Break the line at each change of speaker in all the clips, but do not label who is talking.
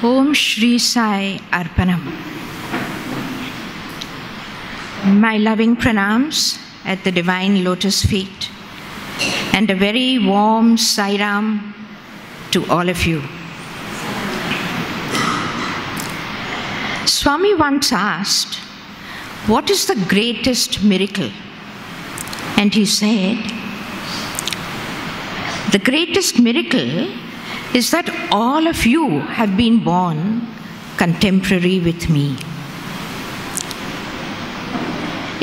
Om Shri Sai Arpanam. My loving pranams at the divine lotus feet and a very warm Sairam to all of you. Swami once asked, what is the greatest miracle? And he said, the greatest miracle is that all of you have been born contemporary with me.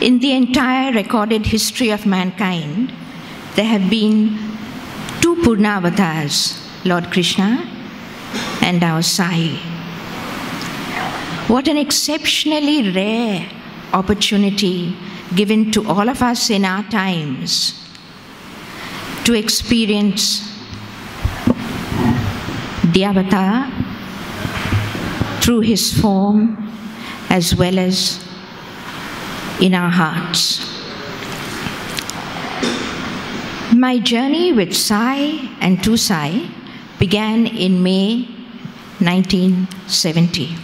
In the entire recorded history of mankind, there have been two Purna avatars, Lord Krishna and our Sai. What an exceptionally rare opportunity given to all of us in our times to experience the avatar through his form as well as in our hearts. My journey with Sai and to Sai began in May 1970.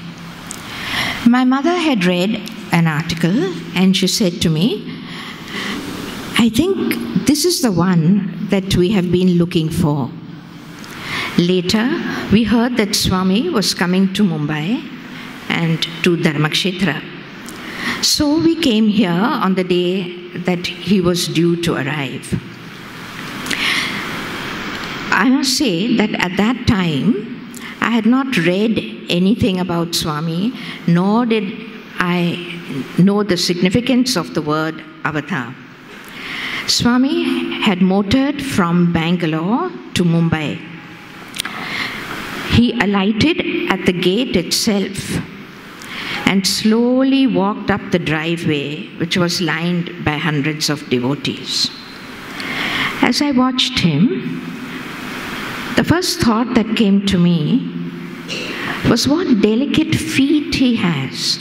My mother had read an article and she said to me, I think this is the one that we have been looking for. Later, we heard that Swami was coming to Mumbai and to Dharmakshetra. So we came here on the day that he was due to arrive. I must say that at that time, I had not read anything about Swami, nor did I know the significance of the word avatar. Swami had motored from Bangalore to Mumbai. He alighted at the gate itself and slowly walked up the driveway, which was lined by hundreds of devotees. As I watched him, the first thought that came to me was what delicate feet he has.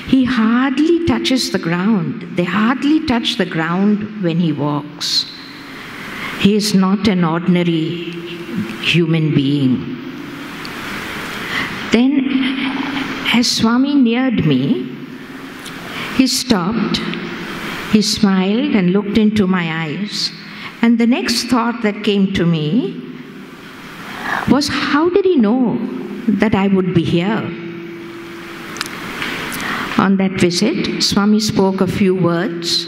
He hardly touches the ground. They hardly touch the ground when he walks. He is not an ordinary human being. Then, as Swami neared me, he stopped, he smiled and looked into my eyes. And the next thought that came to me was, how did he know that I would be here? On that visit, Swami spoke a few words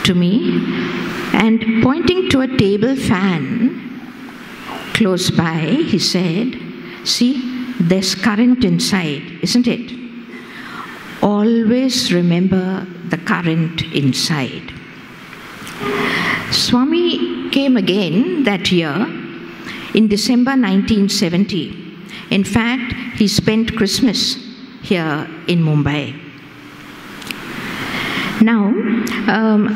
to me and pointing to a table fan close by, he said, see, there's current inside, isn't it? Always remember the current inside. Swami came again that year in December 1970. In fact, he spent Christmas here in Mumbai. Now,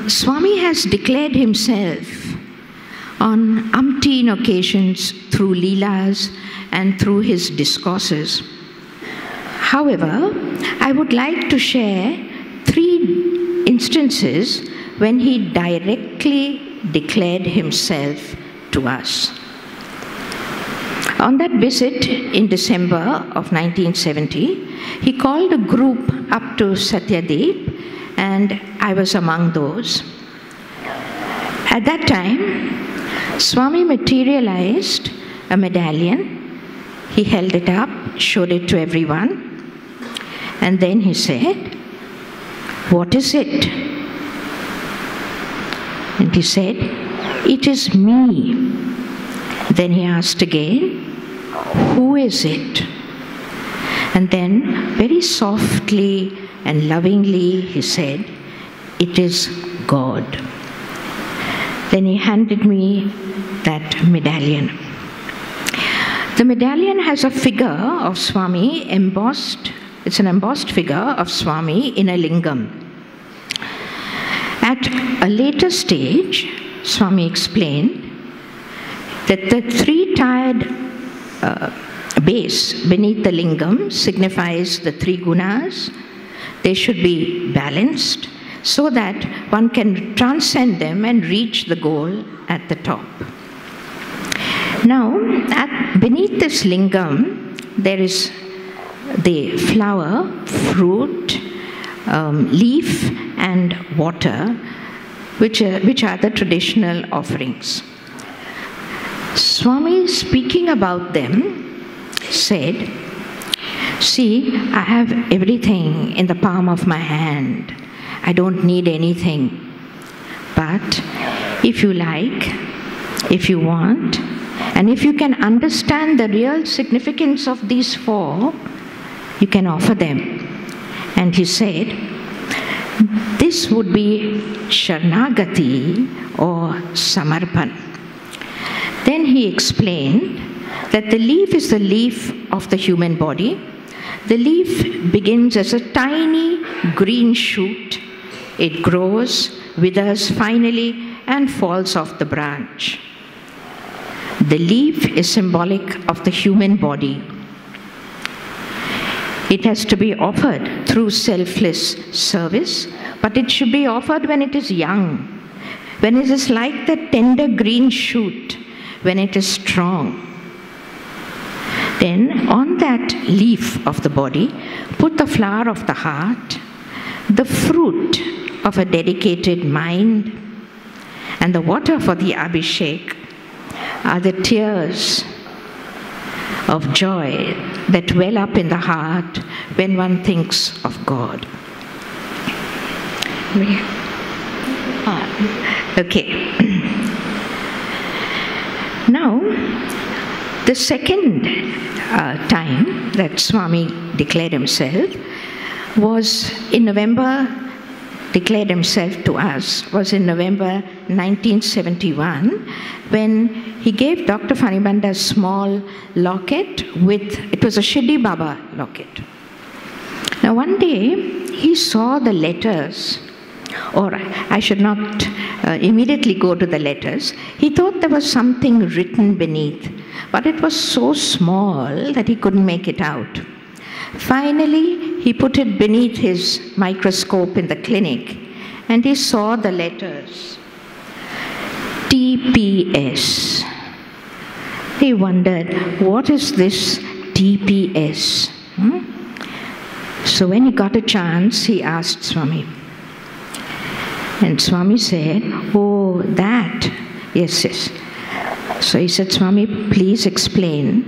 Swami has declared himself on umpteen occasions through leelas and through his discourses. However, I would like to share 3 instances when he directly declared himself to us. On that visit in December of 1970, he called a group up to Satyadeep, and I was among those. At that time, Swami materialized a medallion. He held it up, showed it to everyone, and then he said, what is it? And he said, it is me. Then he asked again, who is it? And then very softly and lovingly he said, it is God. Then he handed me that medallion. The medallion has a figure of Swami embossed. It's an embossed figure of Swami in a lingam. At a later stage, Swami explained that the 3-tiered base beneath the lingam signifies the 3 gunas. They should be balanced so that one can transcend them and reach the goal at the top. Now, beneath this lingam, there is the flower, fruit, leaf, and water, which are the traditional offerings. Swami, speaking about them, said, "See, I have everything in the palm of my hand. I don't need anything. But if you like, if you want, and if you can understand the real significance of these four, you can offer them." And he said, this would be Sharanagati or Samarpan. Then he explained that the leaf is the leaf of the human body. The leaf begins as a tiny green shoot. It grows, withers finally, and falls off the branch. The leaf is symbolic of the human body. It has to be offered through selfless service, but it should be offered when it is young, when it is like the tender green shoot, when it is strong. Then on that leaf of the body, put the flower of the heart, the fruit of a dedicated mind, and the water for the Abhishek are the tears of joy that well up in the heart when one thinks of God. Okay. Now, the second time that Swami declared himself was in November, declared himself to us, was in November 1971, when he gave Dr. Fanibanda a small locket with, it was a Shirdi Baba locket. Now one day, he saw the letters, or I should not immediately go to the letters. He thought there was something written beneath, but it was so small that he couldn't make it out. Finally, he put it beneath his microscope in the clinic, and he saw the letters, TPS. He wondered, what is this TPS? So when he got a chance, he asked Swami. And Swami said, oh, that, yes, yes. So he said, Swami, please explain.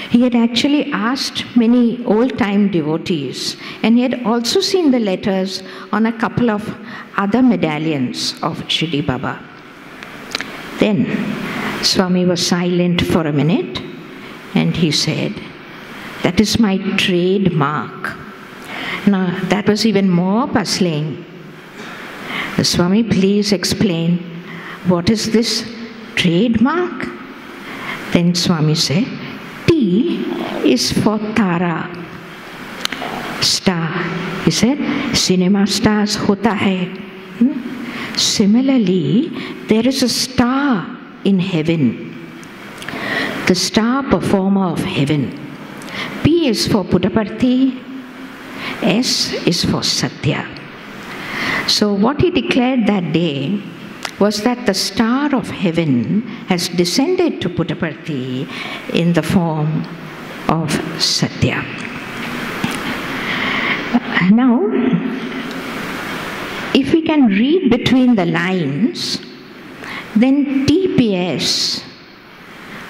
He had actually asked many old-time devotees, and he had also seen the letters on a couple of other medallions of Shirdi Baba. Then Swami was silent for a minute, and he said, that is my trademark. Now, that was even more puzzling. Swami, please explain, what is this trademark? Then Swami said, T is for Tara, star. He said, cinema stars hota hai. Similarly, there is a star in heaven, the star performer of heaven. P is for Puttaparthi, S is for Satya. So what he declared that day was that the star of heaven has descended to Puttaparthi in the form of Satya. Now, if we can read between the lines, then TPS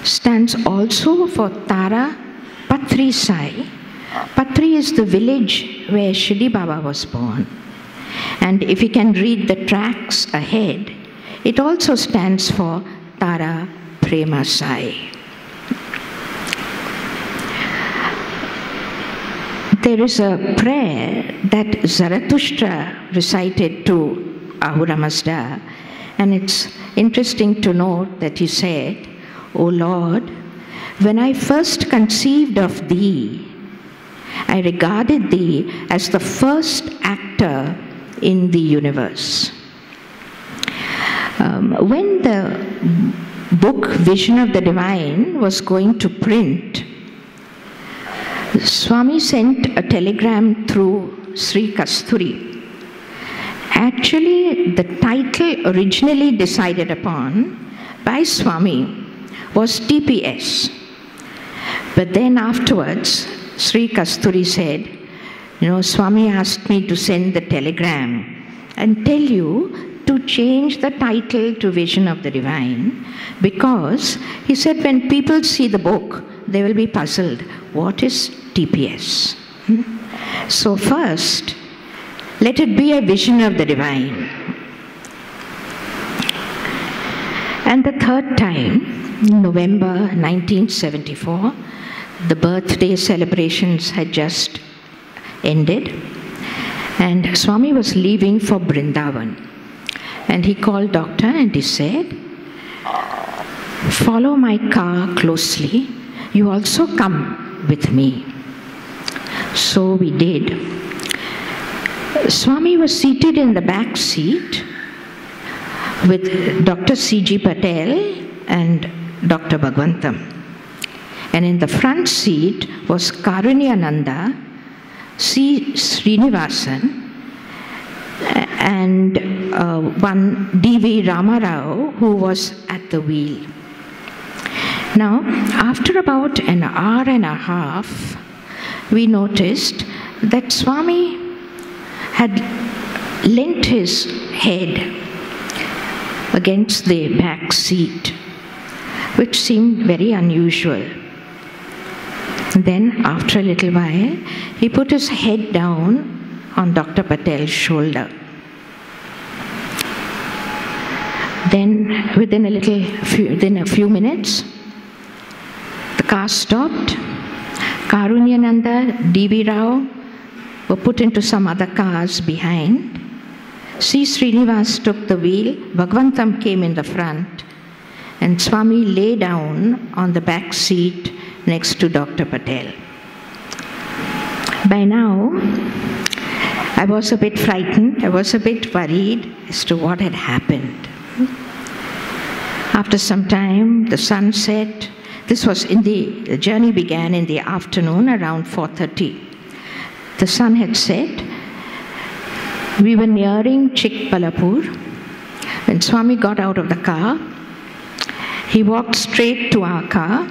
stands also for Tara Patri Sai. Patri is the village where Shirdi Baba was born. And if we can read the tracks ahead, it also stands for Tara Prema Sai. There is a prayer that Zarathustra recited to Ahura Mazda, and it's interesting to note that he said, O Lord, when I first conceived of Thee, I regarded Thee as the first actor in the universe. When the book Vision of the Divine was going to print, Swami sent a telegram through Sri Kasturi. Actually, the title originally decided upon by Swami was TPS. But then afterwards, Sri Kasturi said, Swami asked me to send the telegram and tell you to change the title to Vision of the Divine, because he said when people see the book, they will be puzzled. What is TPS? So first, let it be a vision of the divine. And the third time, November 1974, the birthday celebrations had just ended, and Swami was leaving for Vrindavan. And he called doctor and he said, follow my car closely. You also come with me. So we did. Swami was seated in the back seat with Dr. C.G. Patel and Dr. Bhagwantam. And in the front seat was Karunyananda, C. Srinivasan, and one D.V. Ramarao, who was at the wheel. Now, after about an hour and a half, we noticed that Swami had leant his head against the back seat, which seemed very unusual. Then, after a little while, he put his head down on Dr. Patel's shoulder. Then, within a few minutes, the car stopped. Karunyananda, D.V. Rao were put into some other cars behind. C. Srinivas took the wheel, Bhagwantam came in the front, and Swami lay down on the back seat next to Dr. Patel. By now, I was a bit frightened, I was a bit worried as to what had happened. After some time, the sun set. The journey began in the afternoon around 4:30. The sun had set. We were nearing Chikbalapur when Swami got out of the car. He walked straight to our car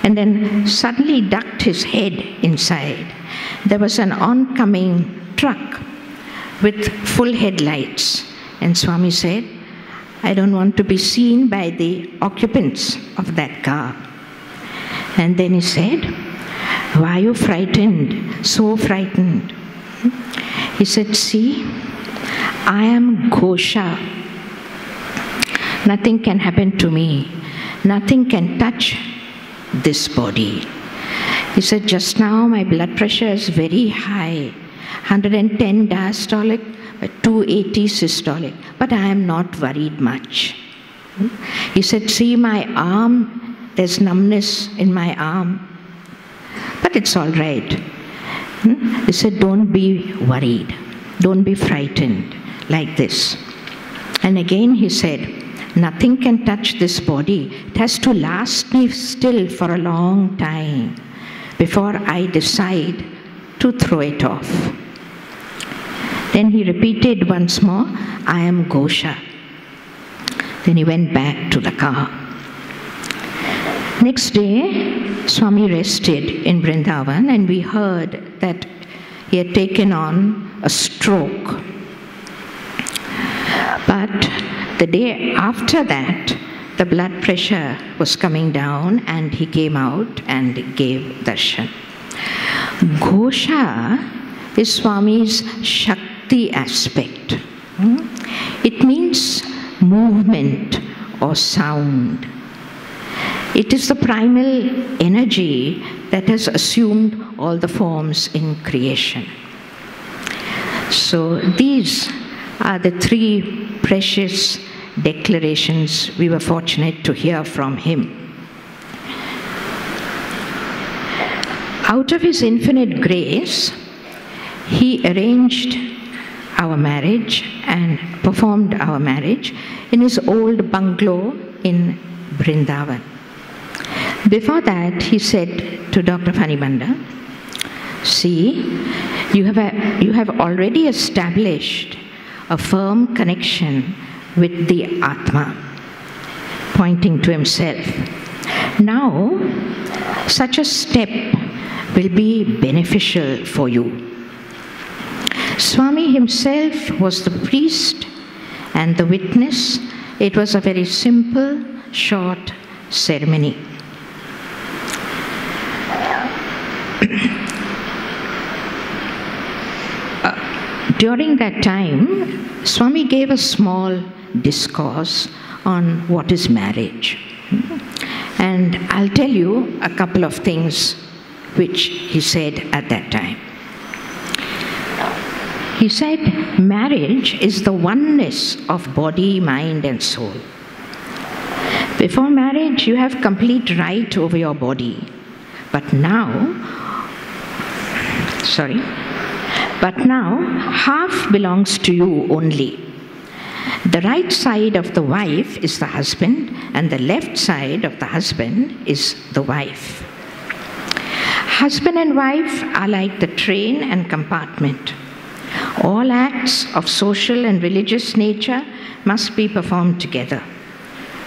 and then suddenly ducked his head inside. There was an oncoming truck with full headlights, and Swami said, I don't want to be seen by the occupants of that car. And then he said, why are you frightened, so frightened? He said, see, I am Ghosha. Nothing can happen to me. Nothing can touch this body. He said, just now my blood pressure is very high, 110 diastolic, 280 systolic, but I am not worried much. He said, see my arm, there's numbness in my arm, but it's all right. He said, don't be worried, don't be frightened like this. And again he said, nothing can touch this body. It has to last me still for a long time before I decide to throw it off. Then he repeated once more, I am Ghosha. Then he went back to the car. Next day, Swami rested in Vrindavan, and we heard that he had taken on a stroke. But the day after that, the blood pressure was coming down, and he came out and gave darshan. Ghosha is Swami's Shakti aspect. It means movement or sound. It is the primal energy that has assumed all the forms in creation. So these are the three precious declarations we were fortunate to hear from him. Out of his infinite grace, he arranged our marriage and performed our marriage in his old bungalow in Vrindavan. Before that, he said to Dr. Fanibanda, see, you have already established a firm connection with the Atma, pointing to himself. Now, such a step will be beneficial for you. Swami himself was the priest and the witness. It was a very simple, short ceremony. During that time, Swami gave a small discourse on what is marriage. And I'll tell you a couple of things which he said at that time. He said, marriage is the oneness of body, mind, and soul. Before marriage, you have complete right over your body. But now, half belongs to you only. The right side of the wife is the husband, and the left side of the husband is the wife. Husband and wife are like the train and compartment. All acts of social and religious nature must be performed together.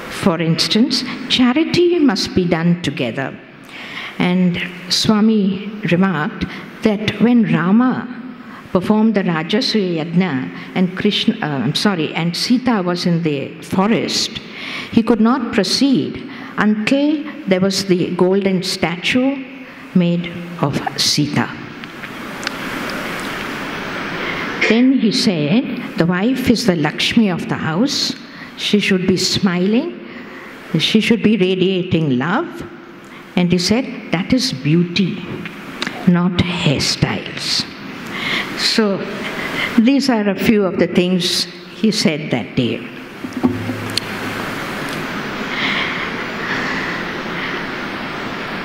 For instance, charity must be done together. And Swami remarked that when Rama performed the Rajasuya Yajna and Sita was in the forest, he could not proceed until there was the golden statue made of Sita. Then he said, the wife is the Lakshmi of the house. She should be smiling. She should be radiating love. And he said, that is beauty, not hairstyles. So these are a few of the things he said that day.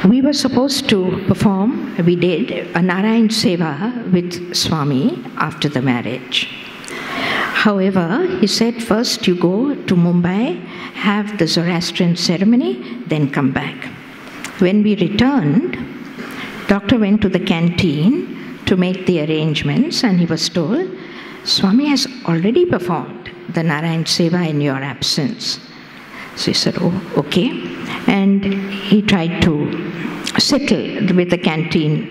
We were supposed to perform, we did, a Narayan Seva with Swami after the marriage. However, he said, first you go to Mumbai, have the Zoroastrian ceremony, then come back. When we returned, Doctor went to the canteen to make the arrangements, and he was told, Swami has already performed the Narayan Seva in your absence. So he said, oh, okay. And he tried to settle with the canteen.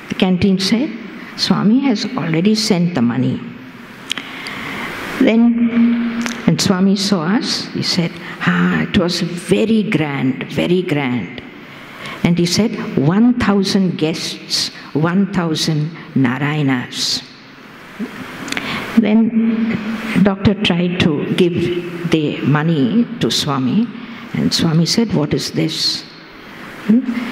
The canteen said, Swami has already sent the money. Then, when Swami saw us, he said, it was very grand, very grand. And he said, 1,000 guests, 1,000 Narayanas. Then Doctor tried to give the money to Swami, and Swami said, what is this?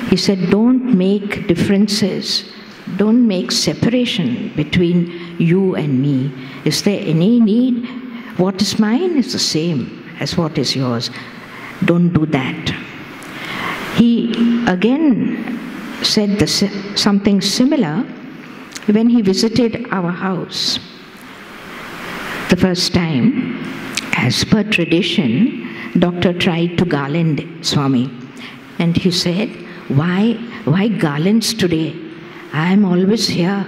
He said, don't make differences, don't make separation between you and me. Is there any need? What is mine is the same as what is yours. Don't do that. He again said something similar when he visited our house. The first time, as per tradition, Doctor tried to garland Swami. And he said, why garlands today? I am always here.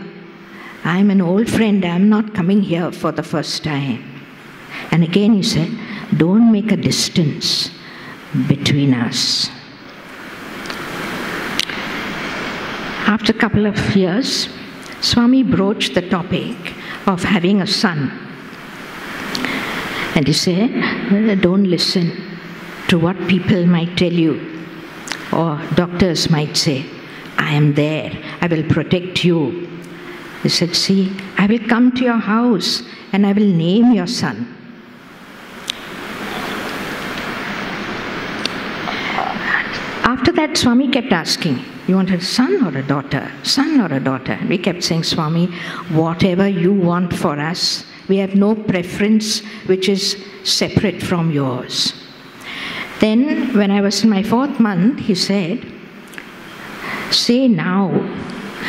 I am an old friend. I am not coming here for the first time. And again he said, don't make a distance between us. After a couple of years, Swami broached the topic of having a son. And he said, well, don't listen to what people might tell you, or doctors might say, I am there, I will protect you. He said, see, I will come to your house and I will name your son. After that, Swami kept asking, you want a son or a daughter? Son or a daughter? We kept saying, Swami, whatever you want for us, we have no preference which is separate from yours. Then, when I was in my 4th month, he said, say now,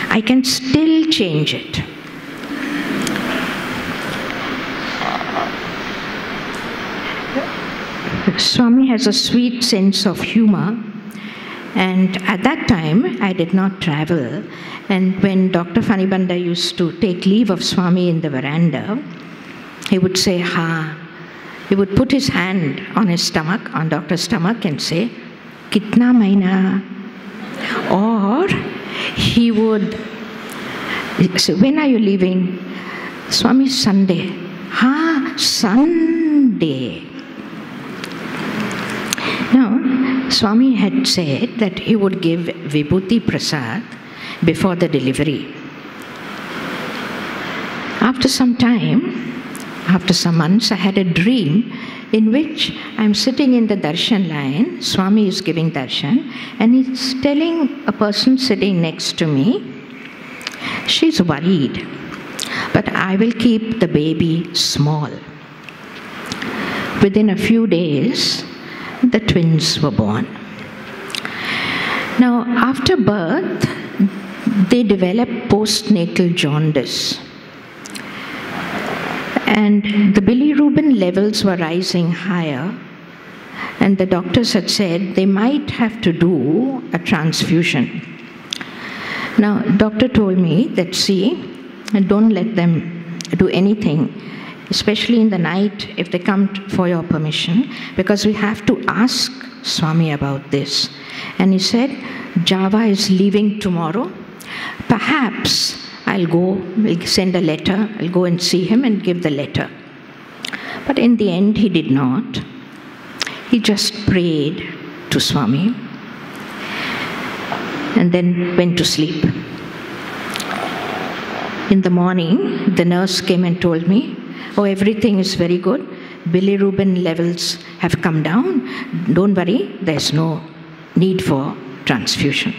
I can still change it. Swami has a sweet sense of humor, and at that time, I did not travel. And when Dr. Fanibanda used to take leave of Swami in the veranda, he would say, ha. He would put his hand on his stomach, on Doctor's stomach, and say, kitna mahina? Or he would say, when are you leaving? Swami, Sunday. Ha, Sunday. Now, Swami had said that he would give Vibhuti Prasad before the delivery. After some time, after some months, I had a dream in which I'm sitting in the darshan line, Swami is giving darshan, and he's telling a person sitting next to me, she's worried, but I will keep the baby small. Within a few days, the twins were born. Now, after birth, they developed postnatal jaundice. And the bilirubin levels were rising higher, and the doctors had said they might have to do a transfusion. Now, doctor told me that, see, don't let them do anything, especially in the night if they come for your permission, because we have to ask Swami about this. And he said, Java is leaving tomorrow. Perhaps I'll go, we'll send a letter, I'll go and see him and give the letter. But in the end, he did not. He just prayed to Swami and then went to sleep. In the morning, the nurse came and told me, oh, everything is very good. Bilirubin levels have come down. Don't worry, there's no need for transfusion.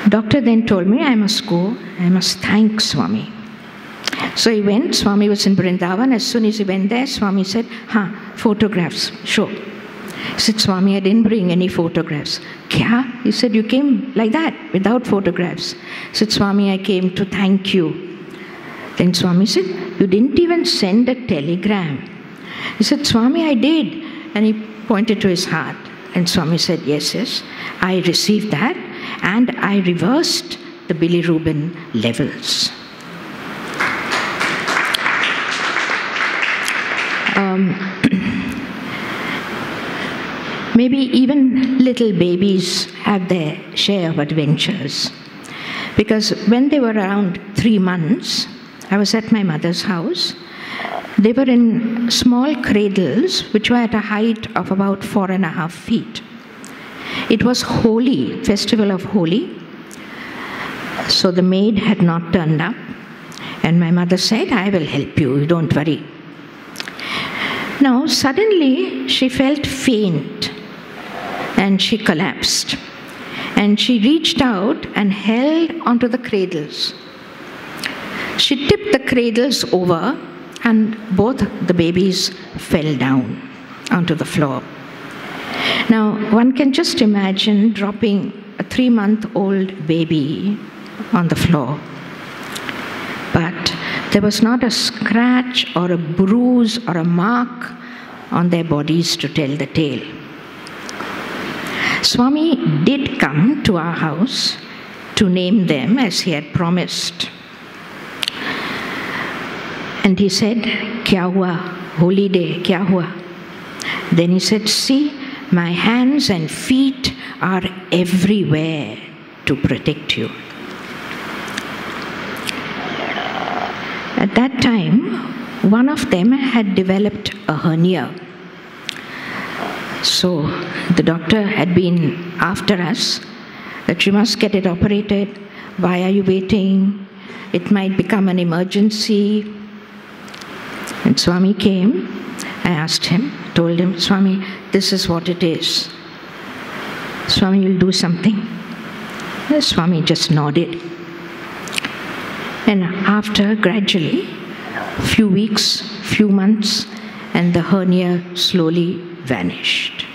Doctor then told me I must go, I must thank Swami. So he went, Swami was in Vrindavan. As soon as he went there, Swami said, photographs, show. He said, Swami, I didn't bring any photographs. Kya? He said, you came like that, without photographs. He said, Swami, I came to thank you. Then Swami said, you didn't even send a telegram. He said, Swami, I did. And he pointed to his heart. And Swami said, yes, yes, I received that. And I reversed the bilirubin levels. Maybe even little babies have their share of adventures. Because when they were around 3 months, I was at my mother's house. They were in small cradles, which were at a height of about 4.5 feet. It was Holi, festival of Holi. So the maid had not turned up. And my mother said, I will help you, don't worry. Now, suddenly, she felt faint. And she collapsed. And she reached out and held onto the cradles. She tipped the cradles over, and both the babies fell down onto the floor. Now, one can just imagine dropping a 3-month-old baby on the floor. But there was not a scratch or a bruise or a mark on their bodies to tell the tale. Swami did come to our house to name them as he had promised. And he said, Kya hua? Holy day, kya hua? Then he said, see, my hands and feet are everywhere to protect you. At that time, one of them had developed a hernia. So the doctor had been after us that you must get it operated. Why are you waiting? It might become an emergency. And Swami came. I asked him, told him, Swami, this is what it is. Swami will do something. The Swami just nodded. And after, gradually, few weeks, few months, and the hernia slowly vanished.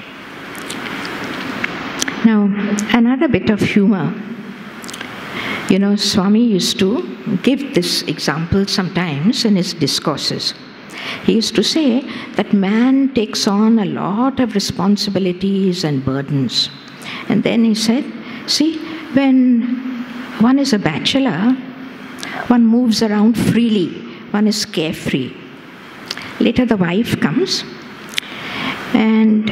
Now, another bit of humor. You know, Swami used to give this example sometimes in his discourses. He used to say that man takes on a lot of responsibilities and burdens. And then he said, see, when one is a bachelor, one moves around freely, one is carefree. Later the wife comes, and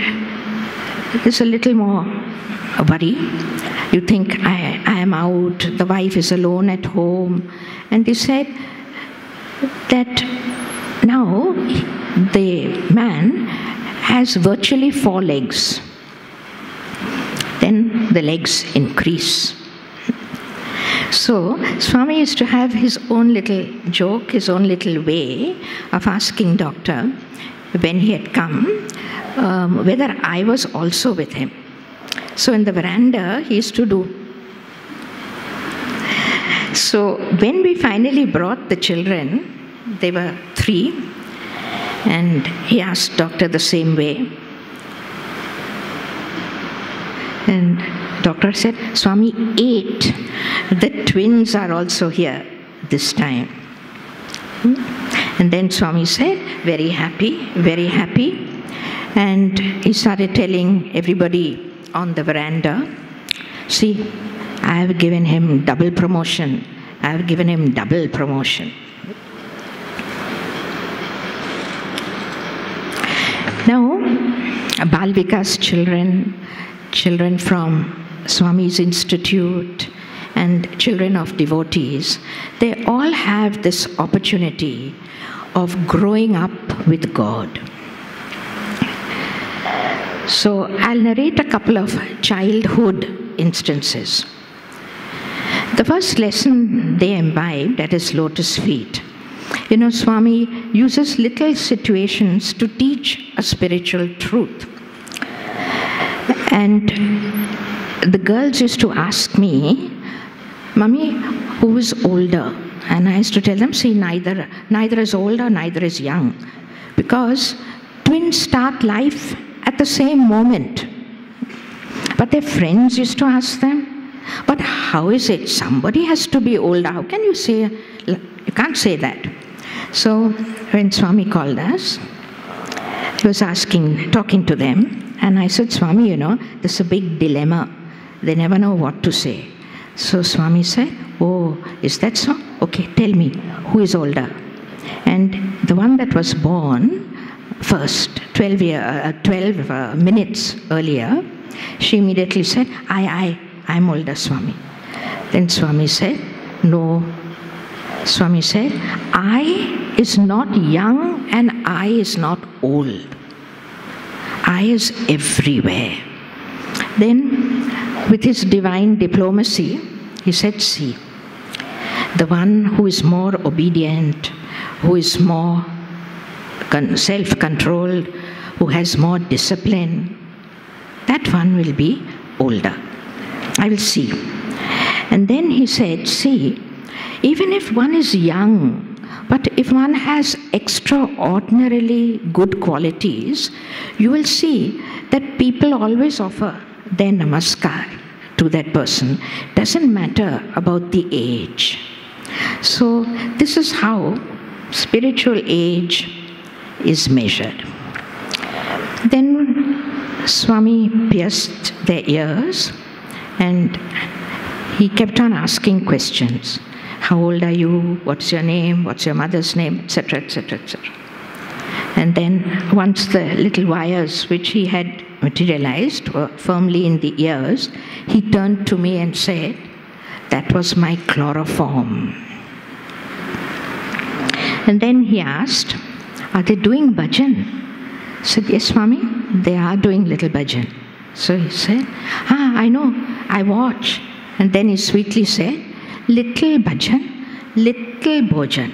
there's a little more worry. You think, I am out, the wife is alone at home. And he said that now the man has virtually 4 legs. Then the legs increase. So Swami used to have his own little joke, his own little way of asking doctor, when he had come, whether I was also with him. So in the veranda, he used to do. So when we finally brought the children, they were 3, and he asked doctor the same way. And doctor said, Swami, 8. The twins are also here this time. And then Swami said, very happy, very happy. And he started telling everybody on the veranda, see, I have given him double promotion. I have given him double promotion. Now, Balvika's children from Swami's Institute, and children of devotees, they all have this opportunity of growing up with God. So I'll narrate a couple of childhood instances. The first lesson they imbibed at his lotus feet. You know, Swami uses little situations to teach a spiritual truth. And the girls used to ask me, Mummy, who is older? And I used to tell them, see, neither is older, neither is young. Because twins start life at the same moment. But their friends used to ask them, but how is it? Somebody has to be older. How can you say? You can't say that. So when Swami called us, he was talking to them. And I said, Swami, you know, this is a big dilemma. They never know what to say. So Swami said, oh, is that so? Okay, tell me, who is older? And the one that was born first, 12 minutes earlier, she immediately said, I'm older, Swami. Then Swami said, no. Swami said, I is not young and I is not old. I is everywhere. Then, with his divine diplomacy, he said, see, the one who is more obedient, who is more self-controlled, who has more discipline, that one will be older. I will see. And then he said, see, even if one is young, but if one has extraordinarily good qualities, you will see that people always offer their namaskar to that person. Doesn't matter about the age. So this is how spiritual age is measured. Then Swami pierced their ears and he kept on asking questions. How old are you? What's your name? What's your mother's name? Etc., etc., etc. And then once the little wires which he had materialized were firmly in the ears, he turned to me and said, that was my chloroform. And then he asked, are they doing bhajan? I said, yes, Swami, they are doing little bhajan. So he said, I know, I watch. And then he sweetly said, little bhajan, little bhojan.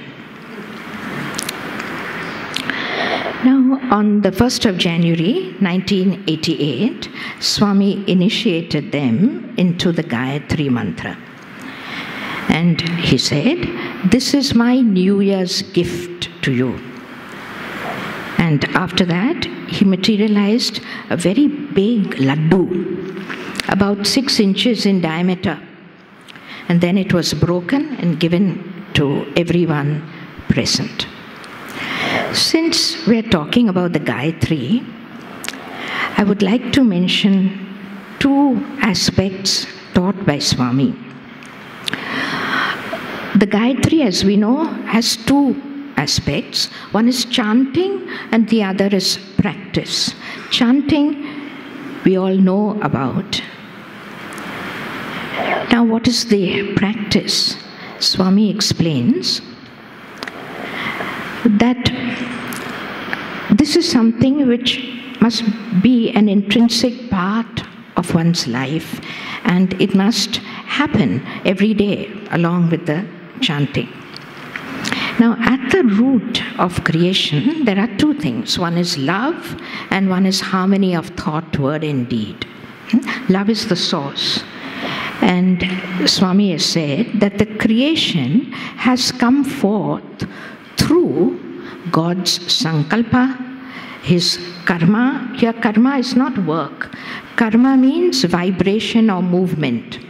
Now, on the 1st of January, 1988, Swami initiated them into the Gayatri Mantra. And he said, this is my New Year's gift to you. And after that, he materialized a very big laddu, about 6 inches in diameter. And then it was broken and given to everyone present. Since we're talking about the Gayatri, I would like to mention 2 aspects taught by Swami. The Gayatri, as we know, has 2 aspects. One is chanting and the other is practice. Chanting we all know about. Now, what is the practice? Swami explains that this is something which must be an intrinsic part of one's life, and it must happen every day along with the chanting. Now, at the root of creation, there are two things. One is love, and one is harmony of thought, word, and deed. Love is the source. And Swami has said that the creation has come forth through God's sankalpa, His karma. Here, karma is not work. Karma means vibration or movement.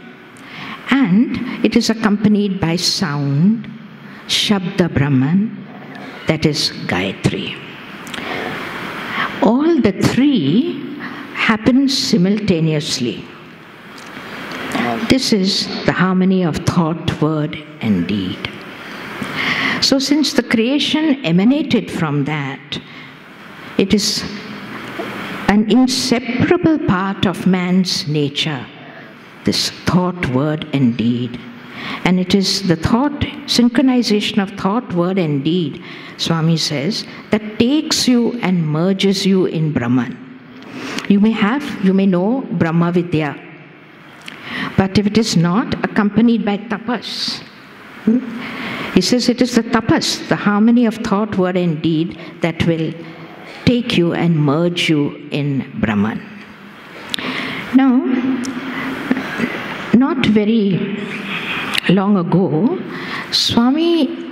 And it is accompanied by sound, Shabda Brahman, that is Gayatri. All the three happen simultaneously. This is the harmony of thought, word, and deed. So since the creation emanated from that, it is an inseparable part of man's nature, this thought, word, and deed. And it is the thought, synchronization of thought, word, and deed, Swami says, that takes you and merges you in Brahman. You may know Brahma Vidya, but if it is not accompanied by tapas, he says it is the tapas, the harmony of thought, word, and deed that will take you and merge you in Brahman. Now, not very long ago, Swami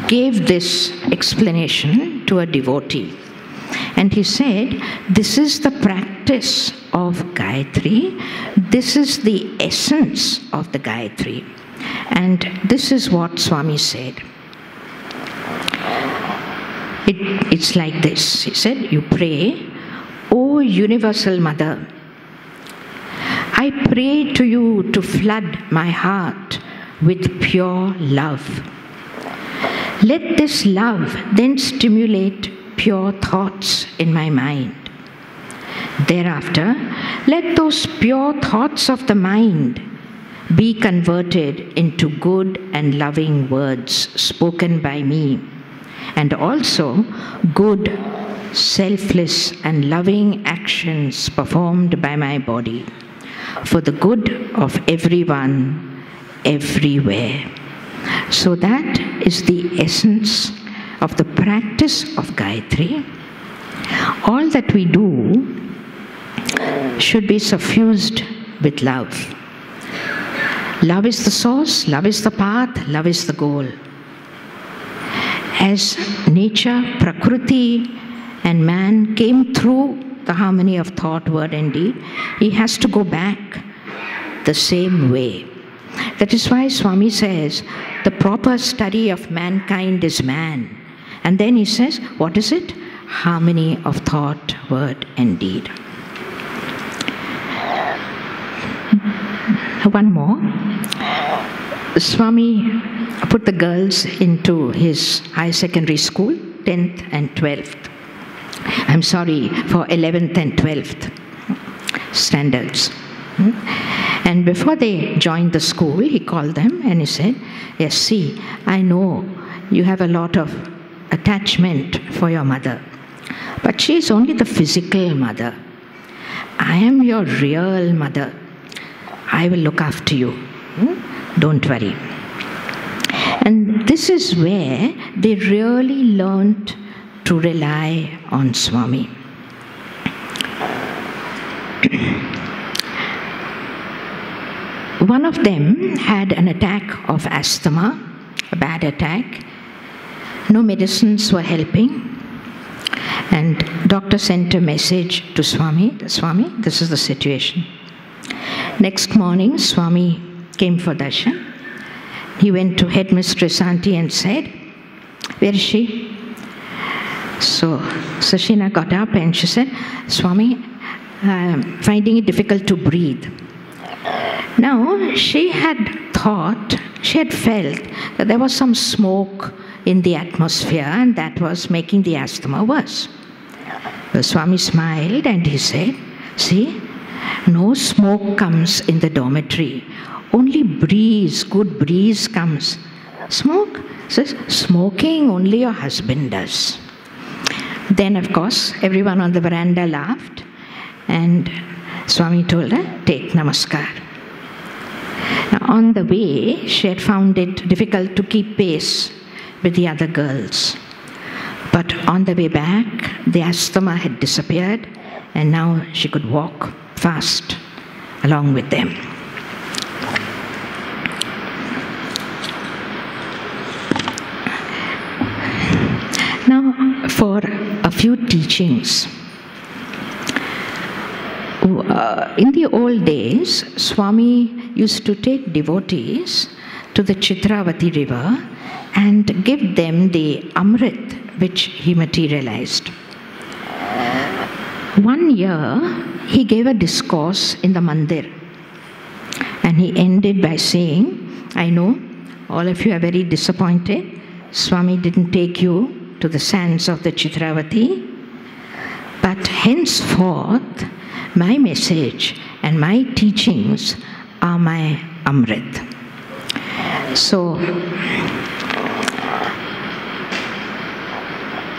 gave this explanation to a devotee. And he said, this is the practice of Gayatri. This is the essence of the Gayatri. And this is what Swami said. It's like this. He said, you pray, O Universal Mother, I pray to you to flood my heart with pure love. Let this love then stimulate pure thoughts in my mind. Thereafter, let those pure thoughts of the mind be converted into good and loving words spoken by me, and also good, selfless and loving actions performed by my body, for the good of everyone, everywhere. So that is the essence of the practice of Gayatri. All that we do should be suffused with love. Love is the source, love is the path, love is the goal. As nature, Prakriti, and man came through the harmony of thought, word, and deed, he has to go back the same way. That is why Swami says, the proper study of mankind is man. And then he says, what is it? Harmony of thought, word, and deed. One more. Swami put the girls into his high secondary school, 10th and 12th. I'm sorry, for 11th and 12th standards. And before they joined the school, he called them and he said, yes, see, I know you have a lot of attachment for your mother, but she is only the physical mother. I am your real mother. I will look after you. Don't worry. And this is where they really learned to rely on Swami. One of them had an attack of asthma, a bad attack. No medicines were helping. And doctor sent a message to Swami, Swami, this is the situation. Next morning, Swami came for darshan. He went to headmistress auntie and said, where is she? So Sashina got up and she said, Swami, I'm finding it difficult to breathe. Now, she had thought, she had felt that there was some smoke in the atmosphere and that was making the asthma worse. The Swami smiled and he said, See, no smoke comes in the dormitory. Only breeze, good breeze comes. Smoke? Says, smoking only your husband does. Then, of course, everyone on the veranda laughed, and Swami told her, take namaskar. Now, on the way, she had found it difficult to keep pace with the other girls. But on the way back, the asthma had disappeared, and now she could walk fast along with them. Now, for a few teachings. In the old days, Swami used to take devotees to the Chitravati river and give them the Amrit which he materialized. One year, he gave a discourse in the mandir, and he ended by saying, I know all of you are very disappointed. Swami didn't take you to the sands of the Chitravati, but henceforth, my message and my teachings are my Amrit. So,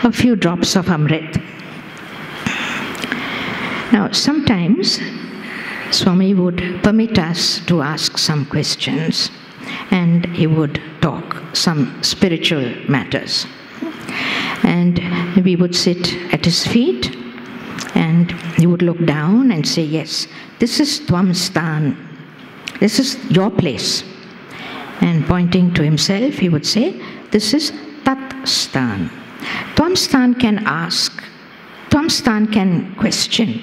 a few drops of Amrit. Now, sometimes Swami would permit us to ask some questions, and he would talk some spiritual matters. And we would sit at his feet, and he would look down and say, yes, this is Tvam Stan. This is your place. And pointing to himself, he would say, this is Tat Stan. Tvam Stan can ask. Tvam Stan can question.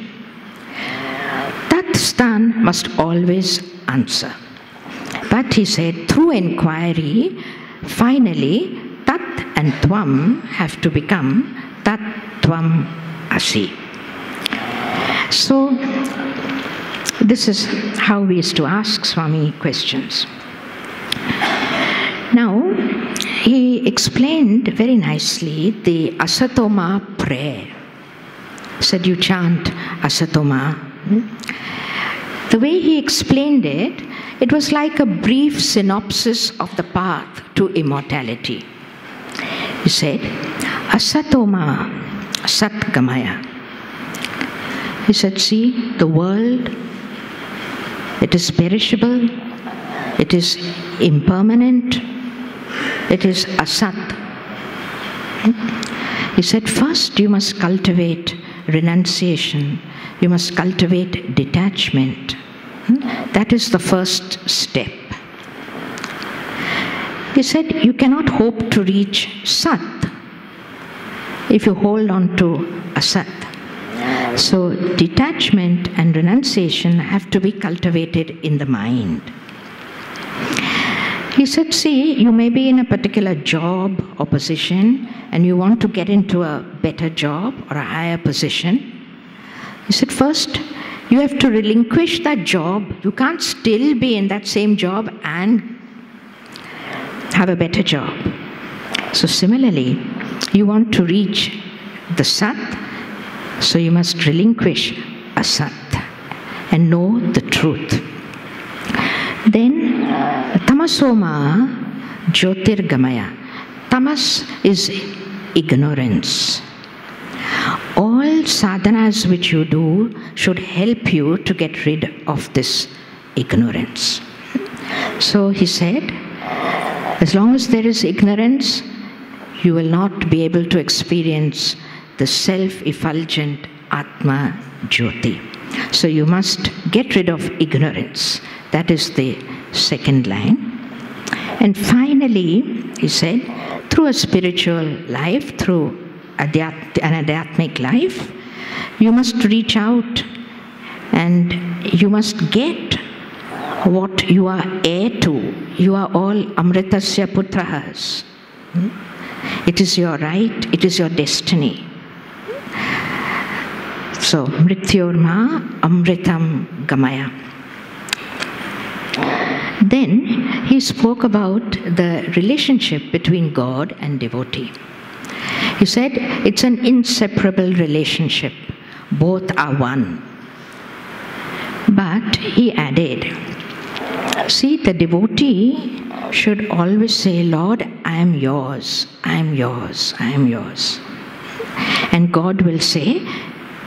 Tat Stan must always answer. But he said, through inquiry, finally, Tat and Tvam have to become Tat Tvam Asi. So, this is how we used to ask Swami questions. Now, he explained very nicely the Asatoma prayer. He said, you chant Asatoma. The way he explained it, it was like a brief synopsis of the path to immortality. He said, Asatoma Satgamaya. He said, see, the world, it is perishable, it is impermanent, it is asat. He said, first you must cultivate renunciation, you must cultivate detachment. That is the first step. He said, you cannot hope to reach Sat if you hold on to Asat. So detachment and renunciation have to be cultivated in the mind. He said, see, you may be in a particular job or position and you want to get into a better job or a higher position. He said, first, you have to relinquish that job. You can't still be in that same job and have a better job. So similarly, you want to reach the Sat, so you must relinquish Asat and know the truth. Then, Tamasoma Jyotirgamaya. Tamas is ignorance. All sadhanas which you do should help you to get rid of this ignorance. So he said, as long as there is ignorance, you will not be able to experience the self-effulgent Atma Jyoti. So you must get rid of ignorance. That is the second line. And finally, he said, through a spiritual life, through an adhyatmic life, you must reach out and you must get what you are heir to. You are all Amritasya Putrahas. It is your right, it is your destiny. So, Mrityorma Amritam Gamaya. Then he spoke about the relationship between God and devotee. He said it's an inseparable relationship. Both are one. But he added, see, the devotee should always say, Lord, I am yours, I am yours, I am yours. And God will say,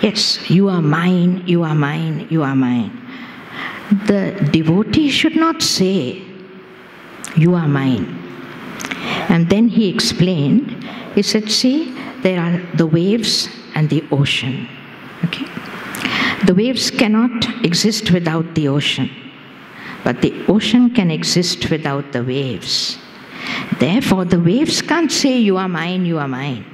yes, you are mine, you are mine, you are mine. The devotee should not say, you are mine. And then he explained, he said, see, there are the waves and the ocean. Okay? The waves cannot exist without the ocean, but the ocean can exist without the waves. Therefore, the waves can't say, you are mine, you are mine.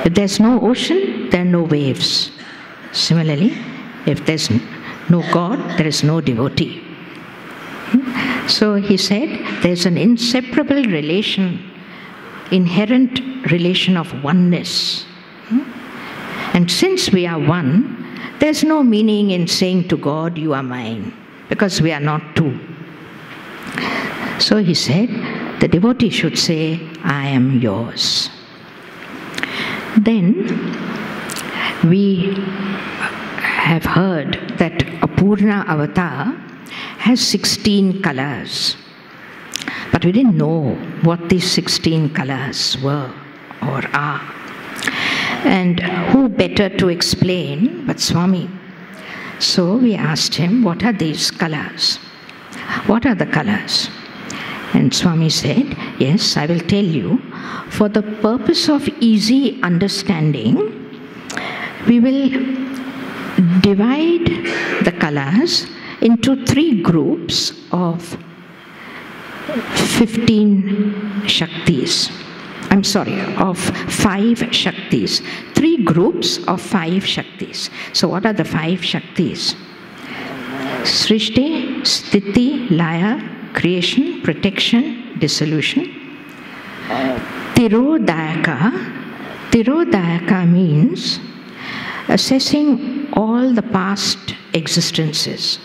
If there's no ocean, there are no waves. Similarly, if there's no God, there is no devotee. So he said, there's an inseparable relation, inherent relation of oneness. And since we are one, there's no meaning in saying to God, you are mine, because we are not two. So he said, the devotee should say, I am yours. Then we have heard that a Purna avatar has 16 colors. But we didn't know what these 16 colors were or are. And who better to explain but Swami? So we asked him, what are these colors? What are the colors? And Swami said, yes, I will tell you. For the purpose of easy understanding, we will divide the colors into 3 groups of 15 Shaktis. I'm sorry, of 5 Shaktis. 3 groups of 5 Shaktis. So what are the 5 Shaktis? Srishti, Sthiti, Laya, creation, protection, dissolution. Tirodayaka. Tirodayaka means assessing all the past existences.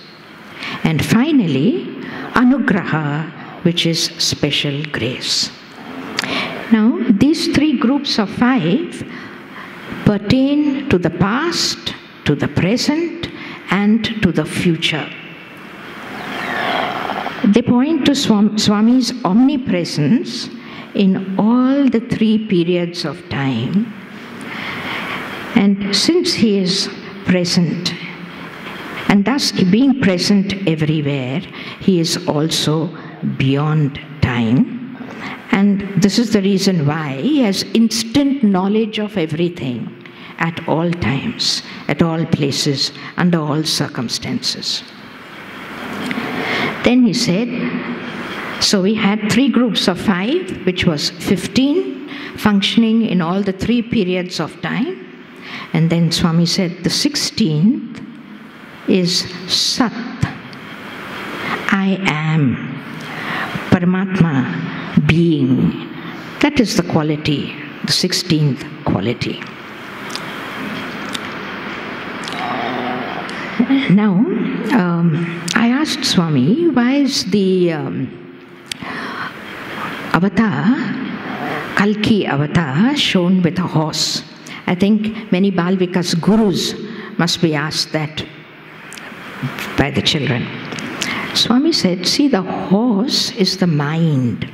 And finally, Anugraha, which is special grace. Now, these 3 groups of 5 pertain to the past, to the present, and to the future. They point to Swami's omnipresence in all the 3 periods of time. And since he is present, and thus being present everywhere, he is also beyond time. And this is the reason why he has instant knowledge of everything at all times, at all places, under all circumstances. Then he said, so we had 3 groups of 5, which was 15, functioning in all the 3 periods of time. And then Swami said, the 16th is Sat. I am. Paramatma, being. That is the quality, the 16th quality. Now, I asked Swami, why is the avatar, Kalki avatar, shown with a horse? I think many Balvikas gurus must be asked that by the children. Swami said, see, the horse is the mind.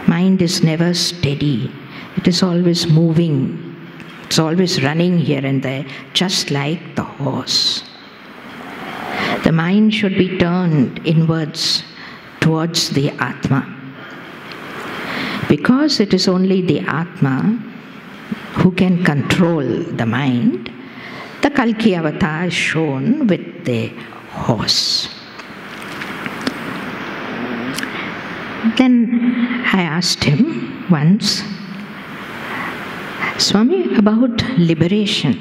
Mind is never steady. It is always moving. It's always running here and there, just like the horse. The mind should be turned inwards towards the Atma. Because it is only the Atma who can control the mind, the Kalki avatar is shown with the horse. Then I asked him once, Swami, about liberation.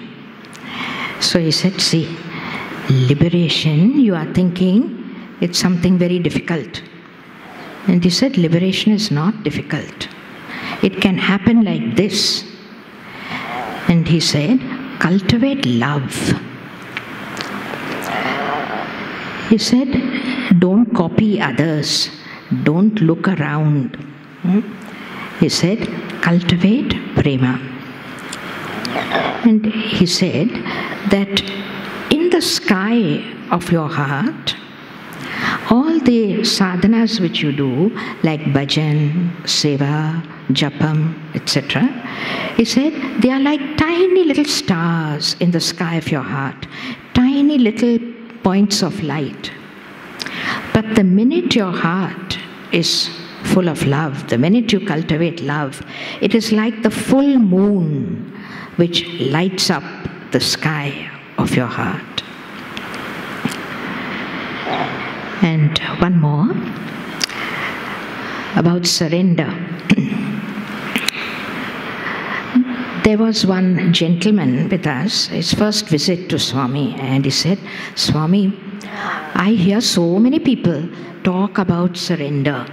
So he said, see, liberation, you are thinking it's something very difficult. And he said, liberation is not difficult. It can happen like this. And he said, cultivate love. He said, don't copy others. Don't look around. He said, cultivate prema. And he said that in the the sky of your heart, all the sadhanas which you do, like bhajan, seva, japam, etc., he said they are like tiny little stars in the sky of your heart, tiny little points of light. But the minute your heart is full of love, the minute you cultivate love, it is like the full moon which lights up the sky of your heart. And one more about surrender. There was one gentleman with us, his first visit to Swami, and he said, Swami, I hear so many people talk about surrender,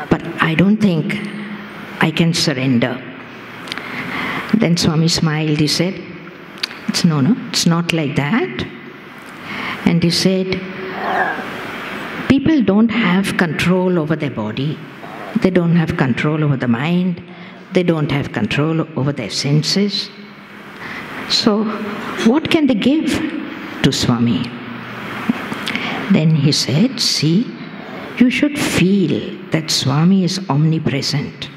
but I don't think I can surrender. Then Swami smiled. He said, no, it's not like that. And he said, people don't have control over their body. They don't have control over the mind. They don't have control over their senses. So what can they give to Swami? Then he said, see, you should feel that Swami is omnipresent.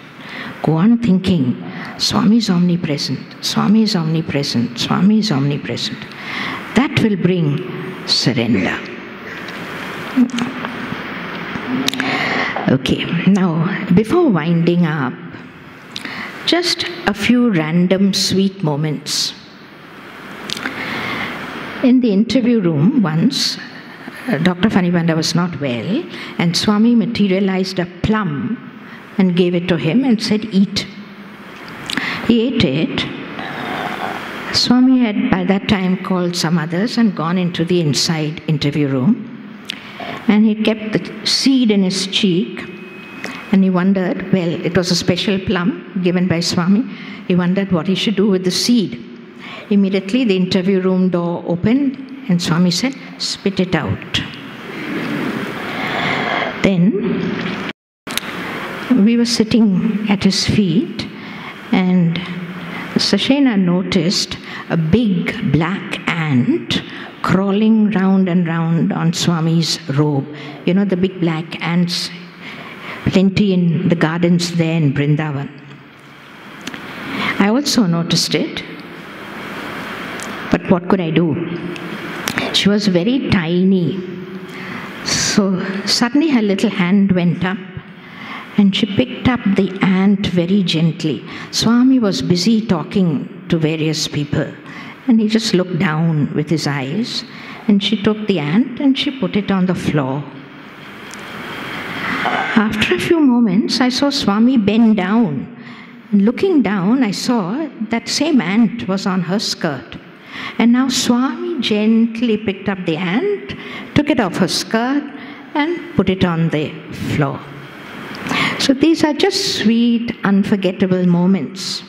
Go on thinking, Swami is omnipresent, Swami is omnipresent, Swami is omnipresent. That will bring surrender. Okay, now before winding up, just a few random sweet moments. In the interview room once, Dr. Fanibanda was not well, and Swami materialized a plum and gave it to him and said, eat. He ate it. Swami had by that time called some others and gone into the inside interview room. And he kept the seed in his cheek, and he wondered, well, it was a special plum given by Swami. He wondered what he should do with the seed. Immediately the interview room door opened, and Swami said, spit it out. Then we were sitting at his feet, and Sashena noticed a big black ant crawling round and round on Swami's robe. You know, the big black ants, plenty in the gardens there in Vrindavan. I also noticed it, but what could I do? She was very tiny. So suddenly her little hand went up and she picked up the ant very gently. Swami was busy talking to various people, and he just looked down with his eyes, and she took the ant and she put it on the floor. After a few moments, I saw Swami bend down. Looking down, I saw that same ant was on her skirt. And now Swami gently picked up the ant, took it off her skirt, and put it on the floor. So these are just sweet, unforgettable moments.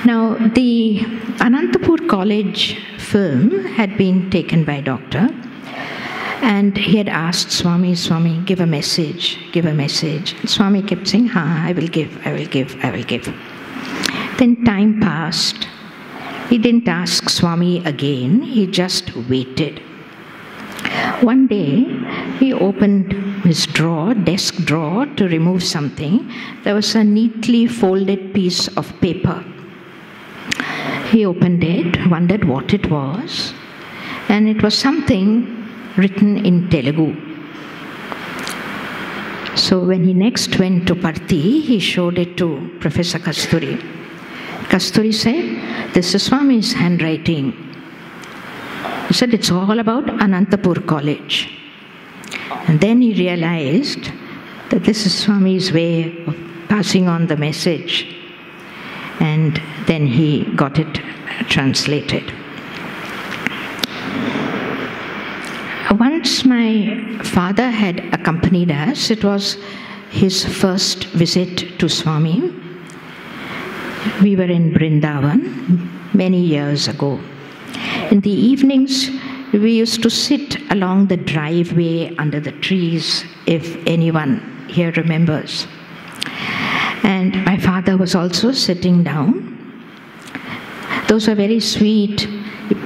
Now, the Anantapur College film had been taken by Doctor, and he had asked Swami, Swami, give a message, give a message. Swami kept saying, I will give, I will give, I will give. Then time passed. He didn't ask Swami again, he just waited. One day, he opened his drawer, desk drawer, to remove something. There was a neatly folded piece of paper. He opened it, wondered what it was, and it was something written in Telugu. So when he next went to Parthi, he showed it to Professor Kasturi. Kasturi said, this is Swami's handwriting. He said, it's all about Anantapur College. And then he realized that this is Swami's way of passing on the message. And then he got it translated. Once my father had accompanied us. It was his first visit to Swami. We were in Vrindavan many years ago. In the evenings, we used to sit along the driveway under the trees, if anyone here remembers. And my father was also sitting down. Those were very sweet.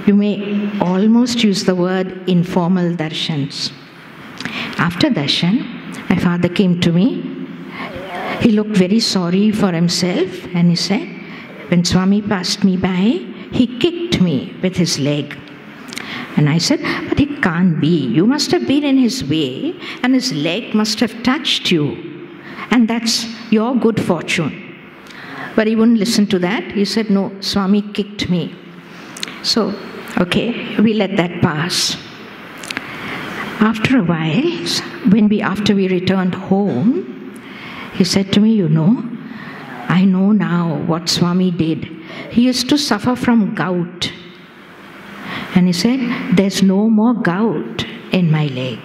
He You may almost use the word informal darshans. After darshan, my father came to me. He looked very sorry for himself and he said, when Swami passed me by, he kicked me with his leg. And I said, but it can't be. You must have been in his way and his leg must have touched you. And that's your good fortune. But he wouldn't listen to that. He said, no, Swami kicked me. So, okay, we let that pass. After a while, after we returned home, he said to me, you know, I know now what Swami did. He used to suffer from gout. And he said, there's no more gout in my leg.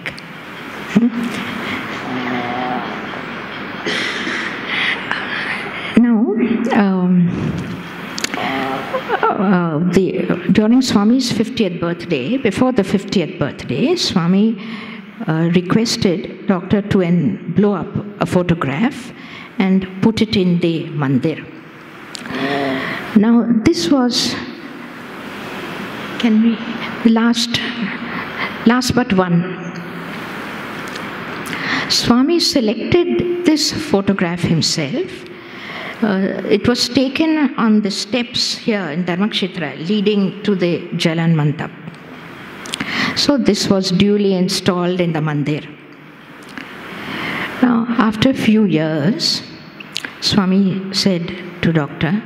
During Swami's 50th birthday, before the 50th birthday, Swami requested doctor to blow up a photograph and put it in the mandir. Now, this was, last but one. Swami selected this photograph himself. It was taken on the steps here in Dharmakshetra leading to the Jalan Mandap. So this was duly installed in the mandir. Now, after a few years, Swami said to doctor,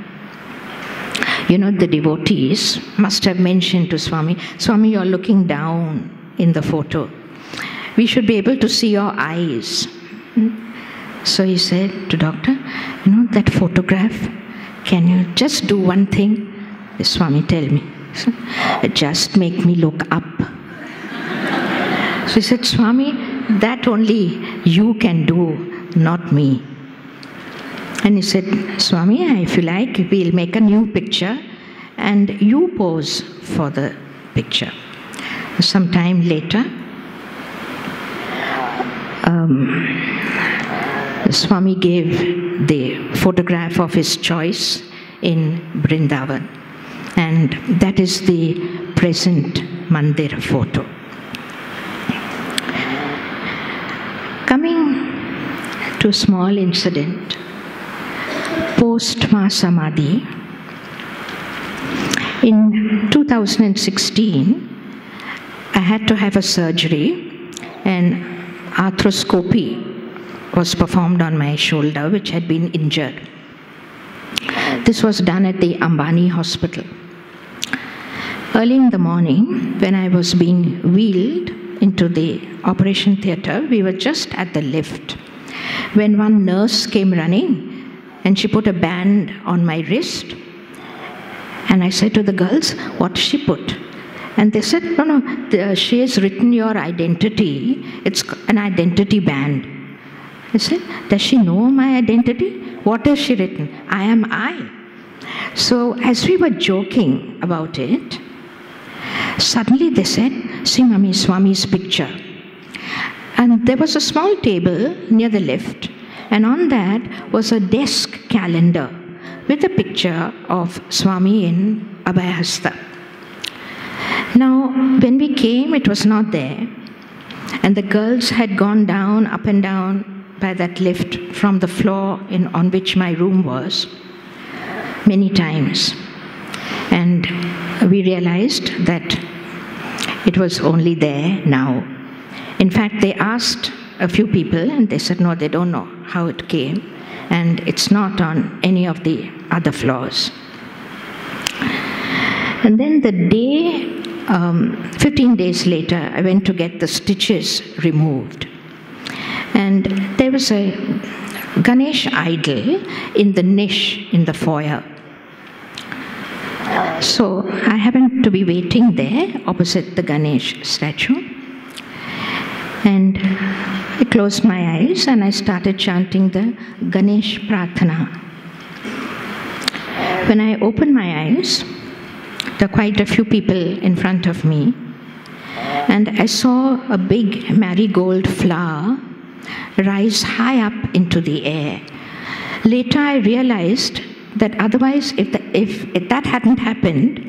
you know, the devotees must have mentioned to Swami, Swami, you're looking down in the photo. We should be able to see your eyes. So he said to doctor, you know, that photograph, can you just do one thing? The Swami, tell me. So, just make me look up. So he said, Swami, that only you can do, not me. And he said, Swami, if you like, we'll make a new picture and you pose for the picture. Some time later, Swami gave the photograph of his choice in Vrindavan. And that is the present mandir photo. Coming to a small incident, post-Mahasamadhi, in 2016, I had to have a surgery and arthroscopy was performed on my shoulder, which had been injured. This was done at the Ambani hospital. Early in the morning, when I was being wheeled into the operation theatre, we were just at the lift when one nurse came running and she put a band on my wrist. And I said to the girls, what did she put? And they said, no, she has written your identity. It's an identity band. I said, does she know my identity? What has she written? I am I. So as we were joking about it, suddenly they said, see, Mummy, Swami's picture. And there was a small table near the lift, and on that was a desk calendar with a picture of Swami in Abhayahasta. Now, when we came, it was not there. And the girls had gone down, up and down by that lift from the floor on which my room was many times. And we realized that it was only there now. In fact, they asked a few people and they said, no, they don't know how it came. And it's not on any of the other floors. And then the day, 15 days later, I went to get the stitches removed. And there was a Ganesh idol in the niche in the foyer. So I happened to be waiting there opposite the Ganesh statue. And I closed my eyes and I started chanting the Ganesh Prarthana. When I opened my eyes, there were quite a few people in front of me. And I saw a big marigold flower rise high up into the air. Later I realized that otherwise, if that hadn't happened,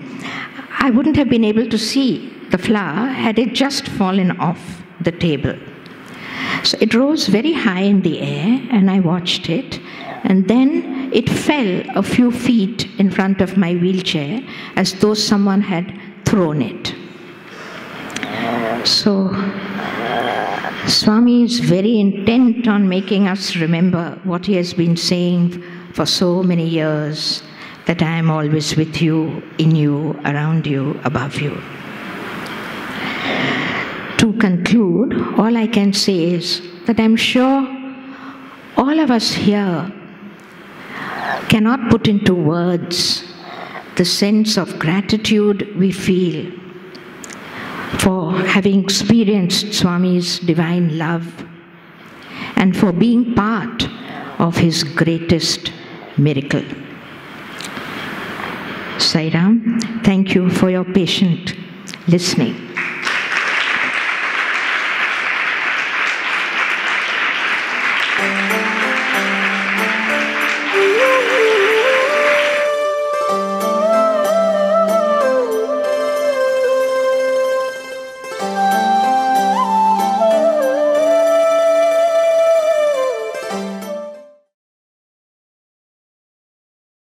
I wouldn't have been able to see the flower had it just fallen off the table. So it rose very high in the air, and I watched it, and then it fell a few feet in front of my wheelchair as though someone had thrown it. So Swami is very intent on making us remember what he has been saying for so many years, that I am always with you, in you, around you, above you. To conclude, all I can say is that I'm sure all of us here cannot put into words the sense of gratitude we feel for having experienced Swami's divine love and for being part of his greatest miracle. Sai Ram, thank you for your patient listening.